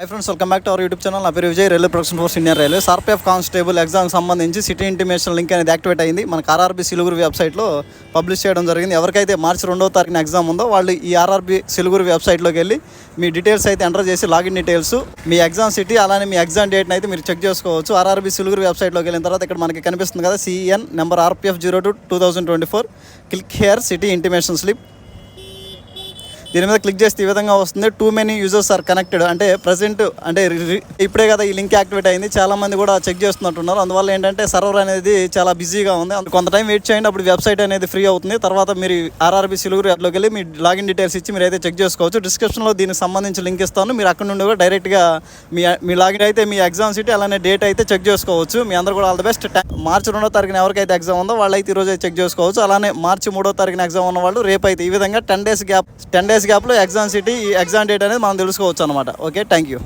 Hi friends, welcome back to our YouTube channel. నా పేరు Vijay, railway production force Indian railway. RPF constable ఎగ్జామ్కి సంబంధించి city intimation link అనేది activate అయింది. మనకు ఆర్ఆర్బీ సిలుగురు వెబ్సైట్లో పబ్లిష్ చేయడం జరిగింది. ఎవరికైతే మార్చి 2వ తారీఖున ఎగ్జామ్ ఉందో వాళ్ళు ఈ ఆర్ఆర్బీ సిలుగురు వెబ్సైట్లోకి వెళ్ళి మీ డీటెయిల్స్ అయితే ఎంటర్ చేసి లాగిన్ డీటెయిల్స్, మీ ఎగ్జామ్ సిటీ, అలానే మీ ఎగ్జామ్ డేట్ని అయితే మీరు చెక్ చేసుకోవచ్చు. ఆర్ఆర్బీ సిలుగురు వెబ్సైట్లోకి వెళ్ళిన తర్వాత ఇక్కడ మనకి కనిపిస్తుంది కదా, CEN number RPF 02/2024, click here city intimation slip. దీని మీద క్లిక్ చేస్తే ఈ విధంగా వస్తుంది. Too many users are connected. అంటే ప్రజెంట్ అంటే ఇప్పుడే కదా ఈ లింక్ యాక్టివేట్ అయింది. చాలా మంది కూడా చెక్ చేస్తున్నట్టున్నారు. అందువల్ల ఏంటంటే సర్వర్ అనేది చాలా బిజీగా ఉంది. కొంత టైం వెయిట్ చేయండి, అప్పుడు వెబ్సైట్ అనేది ఫ్రీ అవుతుంది. తర్వాత మీరు ఆర్ఆర్బీ సిలుగురు యాప్లోకి వెళ్ళి మీ లాగిన్ డీటెయిల్స్ ఇచ్చి మీరు అయితే చెక్ చేసుకోవచ్చు. డిస్క్రిప్షన్లో దీనికి సంబంధించి లింక్ ఇస్తాను. మీరు అక్కడ నుండి కూడా డైరెక్ట్గా మీ లాగిన్ అయితే మీ ఎగ్జామ్ సిటీ అలానే డేట్ అయితే చెక్ చేసుకోవచ్చు. మీ అందరూ కూడా ఆల్ ద బెస్ట్. మార్చి 2వ తారీఖున ఎవరికైతే ఎగ్జామ్ ఉందో వాళ్ళైతే ఈరోజు అయితే చెక్ చేసుకోవచ్చు. అలానే మార్చి 3వ తారీఖున ఎగ్జామ్ ఉన్న వాళ్ళు రేపు అయితే ఈ విధంగా 10 డేస్ గ్యాప్లో ఎగ్జామ్ సిటీ, ఎగ్జామ్ డేట్ అనేది మనం తెలుసుకోవచ్చు అనమాట. Okay, thank you.